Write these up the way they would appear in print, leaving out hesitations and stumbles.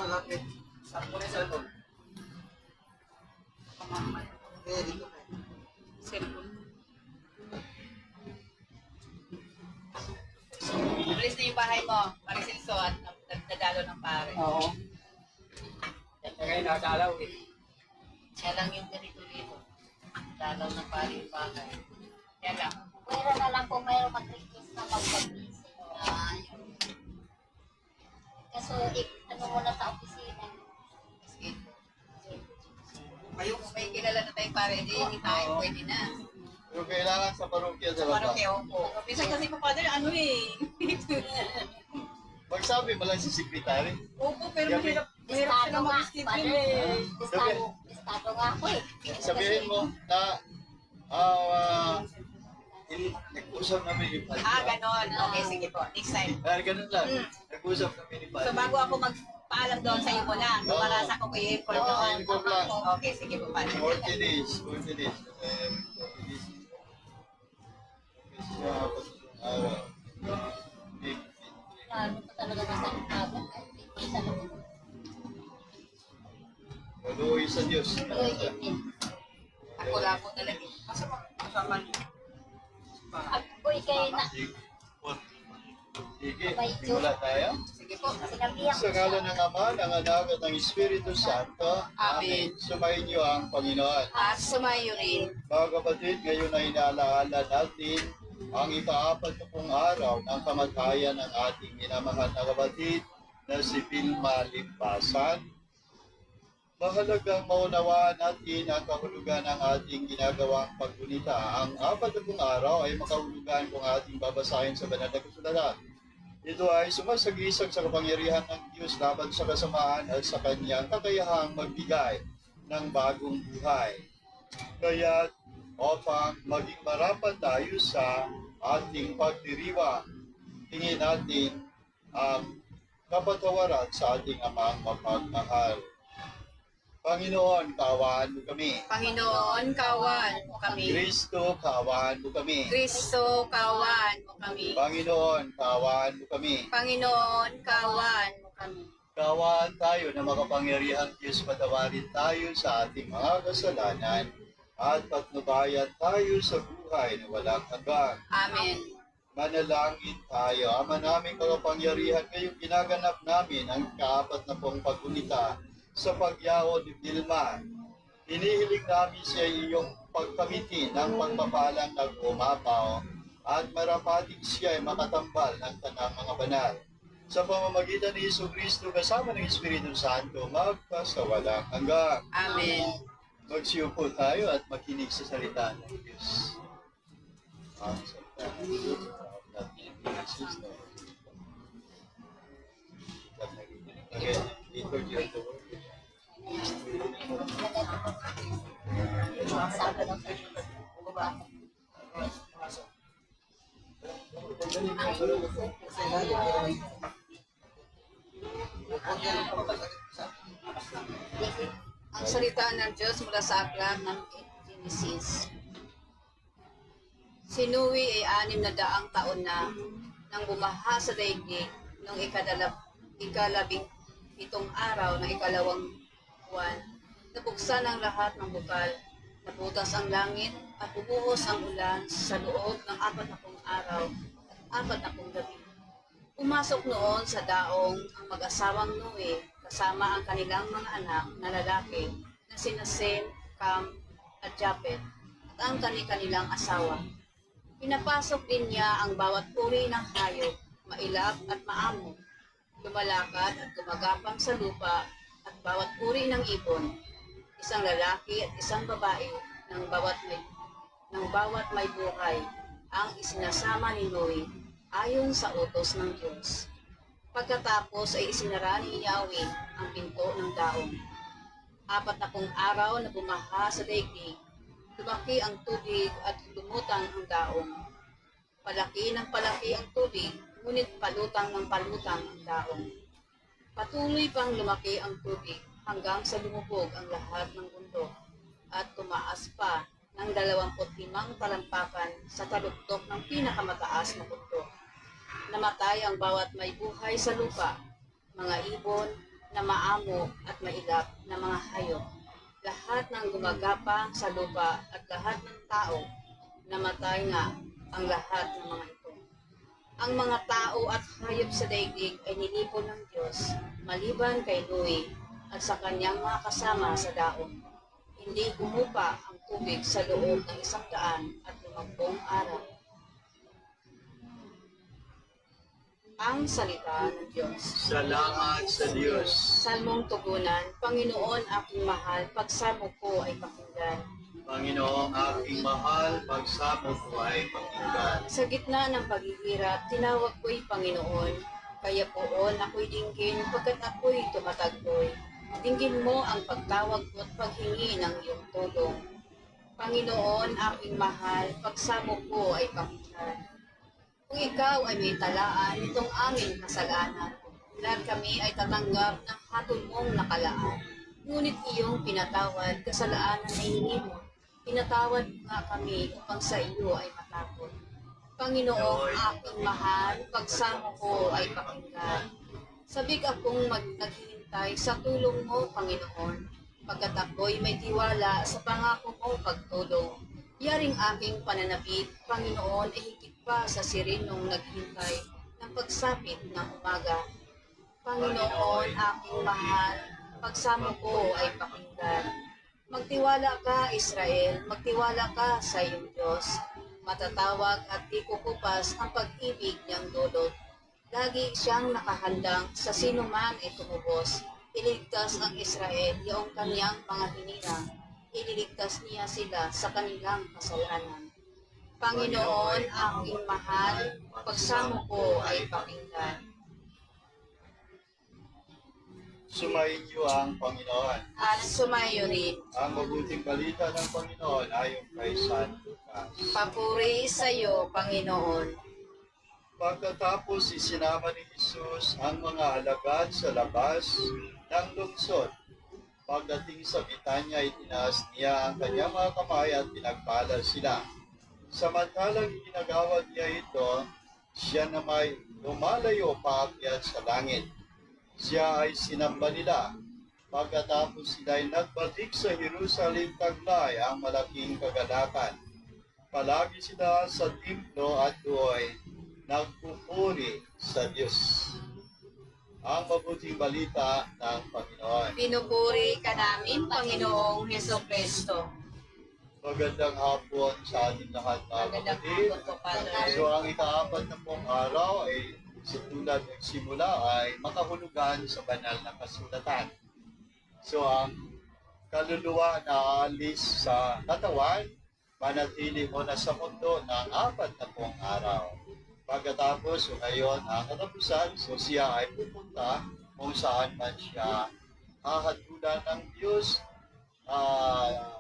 lapit. Sakto na sa loob. Eh, dito na. Cellphone. Bilis na yung bahay mo, Marisilso, at nagdadalo ng pare. Oo. Yan na ngayon, nasa alaw eh. Siya lang yung ganito dito. Dalaw ng pare yung bahay. Yan lang. Pwera na lang kung mayroong mag-request na mag-pag-visit. Kaso, ano muna sa opisina. Kayo, kung may kilala na tayong pare, di tayo pwede na. Pero kailangan sa parokya Sa talaga. parokya, opo. Minsan kasi pa father, ano eh. Magsabi mo lang si secretary. Opo, pero Yabi. mahirap sila mag-schedule eh. Listado nga ako eh. Sabihin mo na nag-usap namin yung Padre. Ganon. Okay, sige po. Next time. Ganun lang. Nag-usap kami ni Padre. So bago ako magpaalam doon sa iyo muna, para sa ko i-inform Oo, doon. inform lang. Okay, sige po, padre. 40 days. 40 days. 40 days. Kasi araw. Lalo pa talaga masakit agad. Isa lang. Maluwi sa Diyos. Uy, itin. Ako lang po talaga. Kasama niyo. Uy, kayo na. Sige, simula tayo. Sige po. Sinabihan ko Sa ngalan ng Ama, ng Anak at ng Espiritu Santo. Amen. Sumayin niyo ang Panginoon. At sumayo rin. Mga kapatid, ngayon ay inaalaala natin ang ika-4 na pong araw ng kamatayan ng ating minamahal na kapatid na si Vilma Limpasan. Mahalagang maunawaan natin ang kahulugan ng ating ginagawang paggunita. Ang 4 na pong araw ay makahulugan kung ating babasahin sa banal na kasulatan. Ito ay sumasagisag sa kapangyarihan ng Diyos laban sa kasamaan at sa kanyang kakayahang magbigay ng bagong buhay. Kaya upang maging marapat tayo sa ating pagdiriwang, tingin natin ang kapatawaran sa ating amang mapagmahal. Panginoon, kaawaan mo kami. Panginoon, kawan mo kami. Kristo, kaawaan mo kami. Kristo, kawan mo kami. Panginoon, kaawaan mo kami. Panginoon, kawan mo kami. Kaawaan tayo na makapangyarihang Diyos, patawarin tayo sa ating mga kasalanan at patnubayan tayo sa buhay na walang hanggan. Amen. Manalangin tayo. Ama namin makapangyarihan, ngayong ginaganap namin ang ika-4 na pong paggunita sa pagyaw ni Vilma. Hinihiling namin siya iyong pagkamitin ng pagpapalang nag-umapaw at marapating siya ay makatambal ng tanang mga banal. Sa pamamagitan ni Jesucristo kasama ng Espiritu Santo, magpasawalang hanggang. Amen. Magsiupo tayo at makinig sa salita ng Diyos. Ang salita ng Diyos. Okay, liturgy of the word. Sabi lang sa Ang salita ng Diyos mula sa aklat ng Genesis. Si Noe ay 600 taon na nang bumaha sa daigdig noong ikalabing-pitong araw ng ikalawang buwan. Nabuksan ang lahat ng bukal, nabutas ang langit at bumuhos ang ulan sa loob ng 40 araw at 40 gabi. Pumasok noon sa daong ang mag-asawang Noe kasama ang kanilang mga anak na lalaki na sina Sem, Cam at Japet at ang kanilang asawa. Pinapasok din niya ang bawat uri ng hayop, mailap at maamo, lumalakad at gumagapang sa lupa at bawat uri ng ibon, isang lalaki at isang babae ng bawat may buhay ang isinasama ni Noe ayon sa utos ng Diyos. Pagkatapos ay isinara ni Yahweh ang pinto ng daong. 40 araw na bumaha sa daigdig, lumaki ang tubig at lumutang ang daong. Palaki ng palaki ang tubig, ngunit palutang ng palutang ang daong. Patuloy pang lumaki ang tubig hanggang sa lumubog ang lahat ng bundok at tumaas pa ng 25 talampakan sa taluktok ng pinakamataas na bundok. Namatay ang bawat may buhay sa lupa, mga ibon, na maamo at mailap na mga hayop, lahat ng gumagapang sa lupa at lahat ng tao, namatay nga ang lahat ng mga ito. Ang mga tao at hayop sa daigdig ay nilipon ng Diyos, maliban kay Noe at sa kanyang mga kasama sa daon. Hindi humupa ang tubig sa loob ng 150 araw. Ang salita ng Diyos. Salamat sa Diyos. Salmong tugunan, Panginoon aking mahal, pagsamo ko ay pakinggan. Panginoong aking mahal, pagsamo ko ay pakinggan. Sa gitna ng paghihirap, tinawag ko'y Panginoon. Kaya poon ako'y dinggin, pagkat ako'y tumatagpoy. Dinggin mo ang pagtawag ko at paghingi ng iyong tulong. Panginoon aking mahal, pagsamo ko ay pakinggan. Kung ikaw ay may talaan nitong aming kasalanan, lahat kami ay tatanggap ng hatol mong nakalaan. Ngunit iyong pinatawad, kasalanan ay hindi mo. Pinatawad nga kami upang sa iyo ay matakot. Panginoong aking mahal, pagsamo ko ay pakinggan. Sabik akong naghihintay sa tulong mo, Panginoon, pagkat ako'y may tiwala sa pangako mong pagtulong. Yaring aking pananabik, Panginoon, ay higit pa sa sirinong naghintay ng pagsapit ng umaga. Panginoon, aking mahal, pagsamo ko ay pakinggan. Magtiwala ka, Israel, magtiwala ka sa iyong Diyos. Matatawag at di kukupas ang pag-ibig niyang dulot. Lagi siyang nakahandang sa sino man ay tumubos. Iligtas ang Israel, iyong kanyang mga hinirang. Ililigtas niya sila sa kanilang kasalanan. Panginoon, aking mahal, pagsamo ko ay pakinggan. Sumayin niyo ang Panginoon. At sumayo rin, Ang mabuting balita ng Panginoon ayon kay San Lucas. papuri sa iyo, Panginoon. Pagkatapos isinama ni Jesus ang mga alagad sa labas ng lungsod. Pagdating sa Bitanya, itinaas niya ang kanyang mga kamay at pinagpala sila. Samantalang ginagawad niya ito, siya na may lumalayo paakyat sa langit. Siya ay sinamba nila. Pagkatapos sila ay nagbalik sa Jerusalem taglay ang malaking kagalakan. Palagi sila sa templo at do'y nagpupuri sa Diyos. Ang mabuting balita ng Panginoon. Pinupuri ka namin, Panginoong Heso Kristo. Magandang hapon sa ating lahat, mga Magandang kapatid. hapon po, Father. So ang ika-4 na pong araw ay sa tulad ng simula ay makahulugan sa banal na kasulatan. So ang kaluluwa na aalis sa katawan, manatili muna sa mundo ng 4 na pong araw. Pagkatapos, so ngayon, ang katapusan, so siya ay pupunta kung saan man siya hahatulan ng Diyos,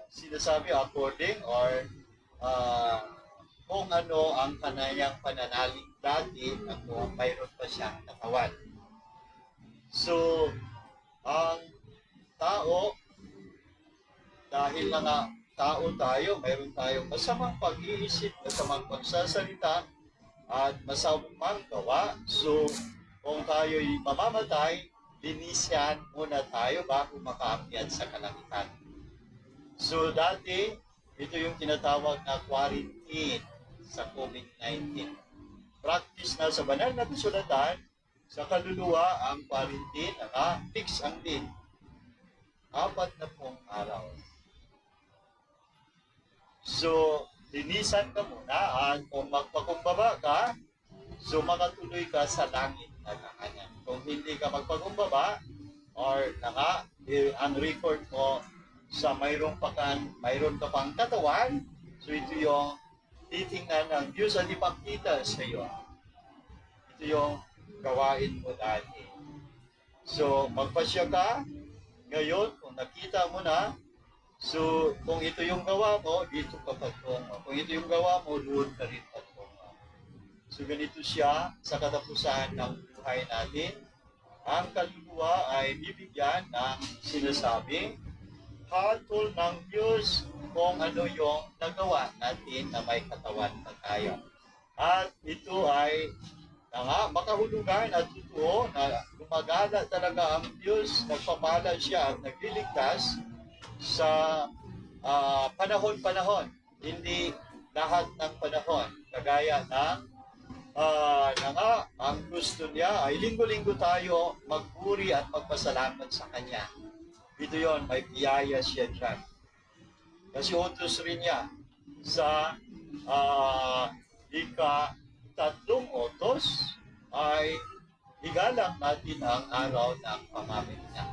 sinasabi according or kung ano ang kanayang pananalig dati at kung mayroon pa siyang katawan. So, ang tao, dahil na nga tao tayo, mayroon tayong masamang pag-iisip, masamang pagsasalita, at masamang gawa. So, kung tayo'y mamamatay, linisyan muna tayo bago makaakyat sa kalangitan. So, dati, ito yung tinatawag na quarantine sa COVID-19. Practice na sa banal na kasulatan, sa kaluluwa ang quarantine, fix ang din. 4 na pong araw. So, linisan ka muna at kung magpakumbaba ka, so makatuloy ka sa langit na kahanan. Kung hindi ka magpakumbaba, or ang record mo sa mayroon ka pang katawan, so ito yung titingnan ng Diyos at ipakita sa iyo. Ito yung gawain mo dati. So, magpasya ka, ngayon, kung nakita mo na, so, kung ito yung gawa mo, dito ka patungo. Kung ito yung gawa mo, doon ka rin patungo. So, ganito siya sa katapusan ng buhay natin. Ang kaluluwa ay bibigyan ng sinasabing hatol ng Diyos kung ano yung nagawa natin na may katawan na tayo. At ito ay na nga makahulugan at totoo na gumagala talaga ang Diyos, nagpapala siya at nagliligtas sa panahon-panahon. Hindi lahat ng panahon. Kagaya ng na nga, ang gusto niya ay linggo-linggo tayo magpuri at magpasalamat sa Kanya. Ito yon, may biyaya siya dyan. Kasi utos rin niya sa ika-3 utos ay igalang natin ang araw ng pamamagitan.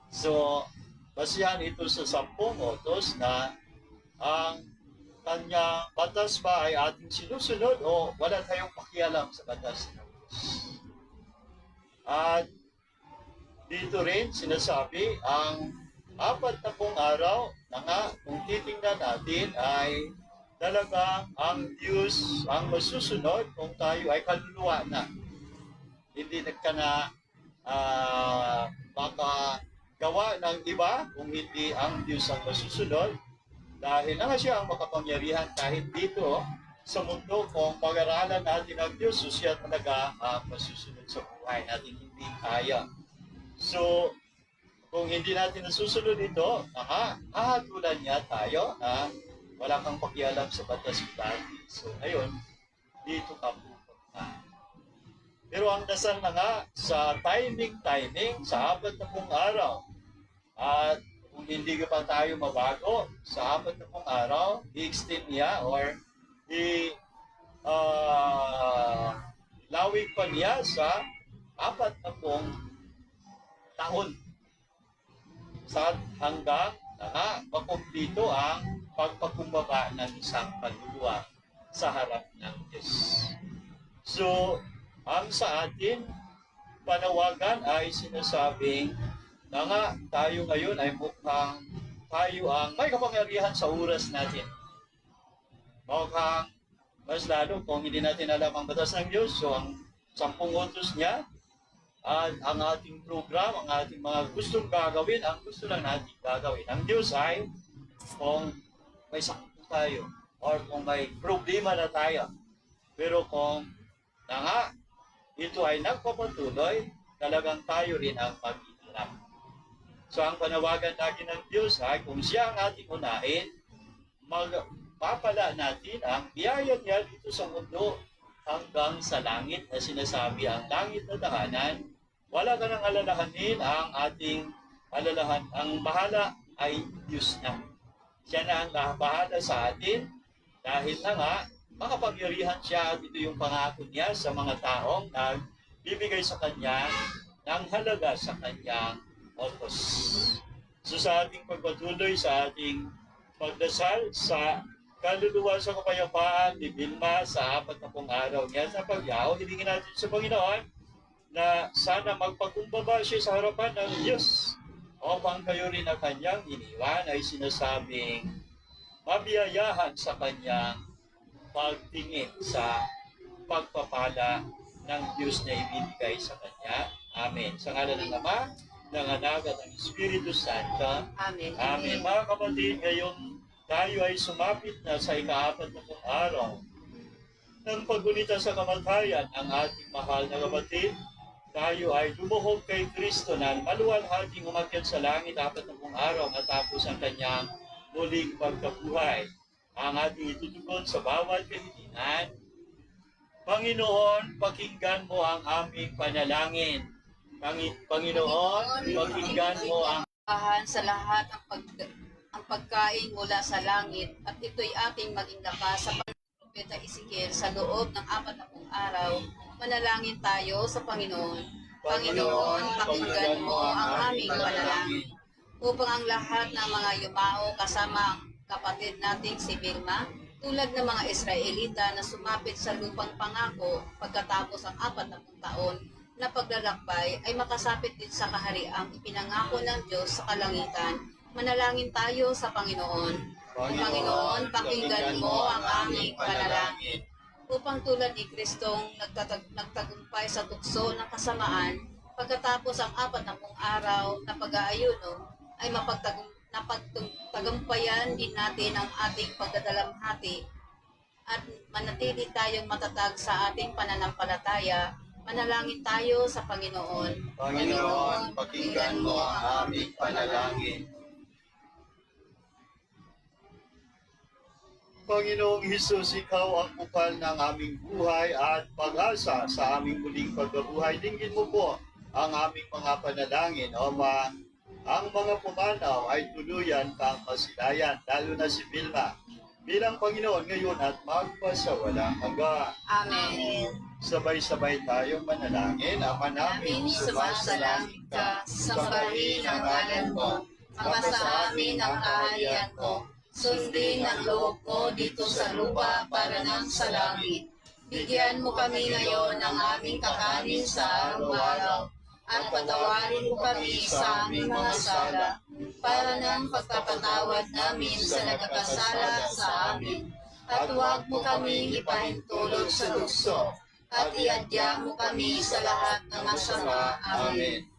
So, basihan ito sa 10 utos na ang kanyang batas ba ay ating sinusunod o wala tayong pakialam sa batas ng Diyos. At dito rin sinasabi ang 40 araw na nga kung titingnan natin ay talagang ang Diyos ang masusunod kung tayo ay kaluluwa na. Hindi ka na makagawa ng iba kung hindi ang Diyos ang masusunod. Dahil na nga siya ang makapangyarihan kahit dito sa mundo kung pag-aralan natin ang Diyos, so siya talaga masusunod sa buhay natin, hindi kaya. So, kung hindi natin nasusunod ito, hahatulan niya tayo na wala kang pakialam sa batas natin. So, ayun, dito ka pupunta. Pero ang dasal na nga sa timing, sa 40 araw, at kung hindi ka pa tayo mabago, sa 40 araw, i-extend niya or lawig pa niya sa 40 taon. Sa hanggang makumplito ang pagpakumbaba ng isang kaluluwa sa harap ng Diyos. So, ang sa atin, panawagan ay sinasabing na nga tayo ngayon ay mukhang tayo ang may kapangyarihan sa oras natin. Mukhang mas lalo kung hindi natin alam ang batas ng Diyos, so ang 10 utos niya at ang ating program, ang ating mga gustong gagawin, ang gusto lang natin gagawin. Ang Diyos ay kung may sakit tayo or kung may problema na tayo. Pero kung na nga, ito ay nagpapatuloy, talagang tayo rin ang mag-iinap. So ang panawagan lagi ng Diyos ay kung siya ang ating unahin, magpapala natin ang biyaya niya dito sa mundo hanggang sa langit na sinasabi ang langit na tahanan. Wala ka nang alalahanin, ang ating alalahan. Ang bahala ay Diyos na. Siya na ang bahala sa atin dahil na nga makapangyarihan siya at ito yung pangako niya sa mga taong nagbibigay sa Kanya ng halaga sa Kanyang utos. So sa ating pagpatuloy, sa ating pagdasal, sa kaluluwa sa kapayapaan ni Vilma sa 40 araw niya sa pagyaw, hilingin natin sa Panginoon na sana magpakumbaba siya sa harapan ng Diyos upang kayo rin na Kanyang iniwan ay sinasabing mabiyayahan sa Kanyang pagtingin sa pagpapala ng Diyos na ibibigay sa Kanya. Amen. Sa ngalan ng Ama, ng Anak at ng Espiritu Santo. Amen. Amen. Mga kapatid, ngayon tayo ay sumapit na sa ika-40 araw ng paggunita sa kamatayan ng ating mahal na kapatid. Tayo ay lumuhog kay Kristo na maluwalhating umakyat sa langit 40 araw matapos ang Kanyang muling pagkabuhay. Ang ating itutugon sa bawat kahilingan. Panginoon, pakinggan mo ang aming panalangin. Panginoon, pakinggan mo ang Sa lahat ang pagkain mula sa langit at ito'y ating maging lakas sa Propeta Ezekiel sa loob ng 40 araw. Manalangin tayo sa Panginoon. Panginoon, pakinggan mo ang aming panalangin upang ang lahat ng mga yumao kasama ang kapatid nating si Vilma, tulad ng mga Israelita na sumapit sa lupang pangako pagkatapos ang 40 taon na paglalakbay ay makasapit din sa kahariang ipinangako ng Diyos sa kalangitan. Manalangin tayo sa Panginoon. Panginoon, pakinggan mo ang aming panalangin upang tulad ni Kristong nagtagumpay sa tukso ng kasamaan pagkatapos ang 40 araw na pag-aayuno ay napagtagumpayan din natin ang ating pagdadalamhati at manatili tayong matatag sa ating pananampalataya. Manalangin tayo sa Panginoon. Panginoon, pakinggan mo ang aming panalangin. Panginoong Hesus, ikaw ang bukal ng aming buhay at pag-asa sa aming muling pagkabuhay. Dinggin mo po ang aming mga panalangin, O Ma. Ang mga pumanaw ay tuluyan kang masilayan, lalo na si Vilma. Bilang Panginoon ngayon at magpasawalang hanggan. Amen. Sabay-sabay tayong manalangin. Ama namin, Amin, sumasalangit ka, sambahin ang ngalan mo, mapasa amin ang kaharian mo, sundin ang loob mo dito sa lupa para nang sa langit. Bigyan mo kami ngayon ng aming kakanin sa araw-araw, at patawarin mo kami sa aming mga sala, para nang pagpapatawad namin sa nagkakasala sa amin. At huwag mo kaming ipahintulot sa lukso, at iadya mo kami sa lahat ng masama. Amen.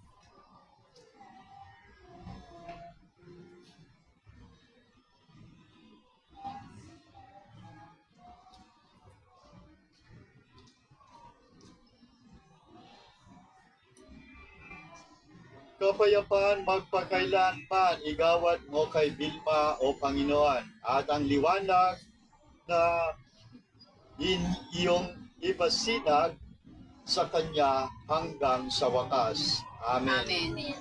Kapayapaan magpakailanman, igawad mo kay Vilma, O Panginoon, at ang liwanag na iyong ipasinag sa kanya hanggang sa wakas. Amen. Amen.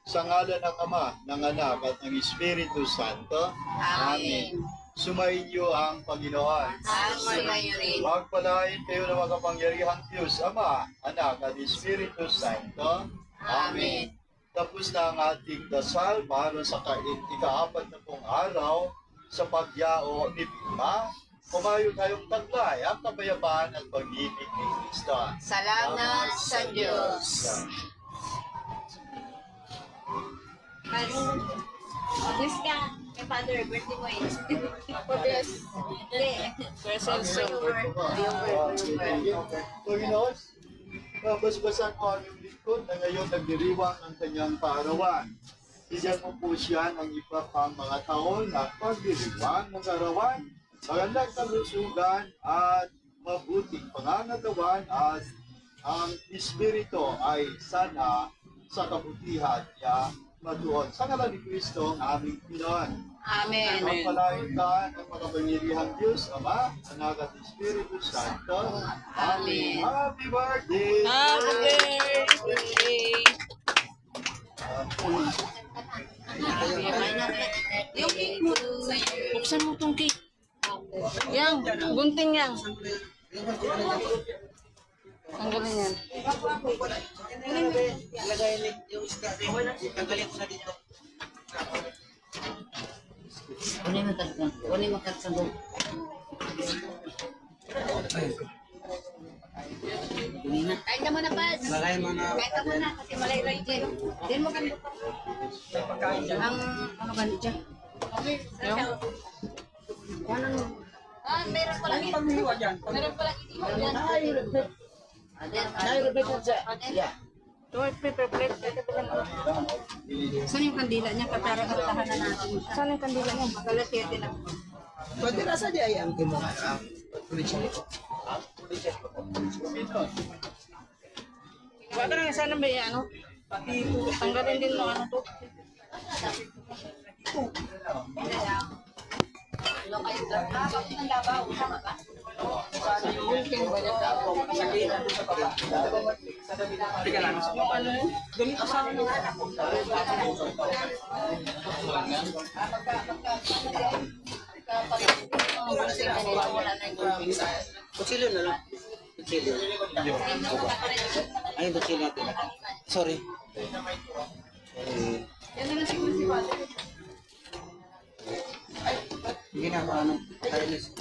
Sa ngalan ng Ama, ng Anak, at ng Espiritu Santo. Amen. Sumainyo ang Panginoon. At sumayo rin. Magpalain kayo ng makapangyarihang Diyos, Ama, Anak, at Espiritu Santo. Amen. Tapos na ang ating dasal para sa ika-4 na pong araw sa pagyao ni Vilma. Kumayo tayong taglay ang kapayapaan at pag-ibig ni Kristo. Salamat sa Diyos. Bless ka. Kay Father, birthday mo yun. Bless. Hindi. Panginoon, basbasan mo ang iyong lingkod na ngayon nagdiriwang ng kanyang kaarawan. Bigyan mo po siya ng iba pang mga taon na pagdiriwang ng kaarawan, magandang kalusugan at mabuting pangangagawan at ang Espiritu ay sana sa kabutihan niya matuon. Sa ngalan ni Kristo ang aming Pinoon. Amen. Magpalain ka ng makapangyarihang Diyos, Ama, Anak at Espiritu Santo. Amen. Happy birthday! Happy birthday! Yung cake mo. Buksan mo tong cake. Yang, gunting yang. Tanggalin yan. Kunin mo katsabog. Kain ka muna, Paz. Kain ka muna kasi malay-lay dyan. Din mo kami. Ang ano ba dyan? Meron pala ito. Meron pala ito. Toilet paper plate. Saan yung kandila niya? Para tahanan natin. Saan yung kandila niya? Kalatete na. Pwede na sa diay ang kimo. Wala na sana ba yan, ano? Tanggalin din mo ano to. Kutsilyo na lang. Kutsilyo. Ayun, kutsilyo natin. Sorry. Hindi na ako ano. Kainis.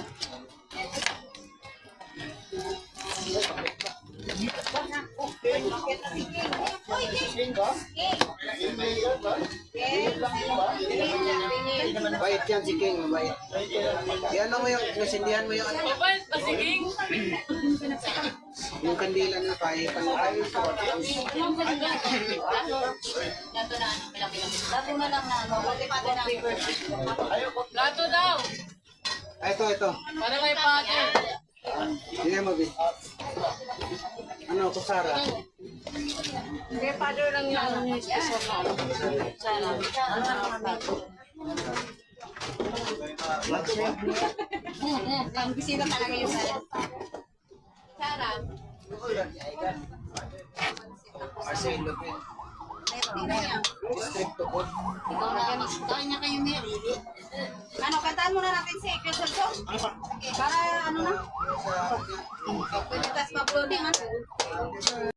Mabait yan si King, mabait. Yan mo yung, nasindihan mo yung ano. Mabait pa si King. Yung kandila na kahit ano. Dato na lang na ano. Plato daw. Ay, ito. Para may pati. Hindi mo, Bi. Ano, kusara? May pati lang yung special na. Sana. Ang bisita talaga yung Sarah. Marcelo, Bi. District to Good. Ikaw na yan. Ikaw niya kayo Mary. Ano, kantaan muna natin si Crystal Song? Para ano na? Sa Pwede tas pa-uploading, ano?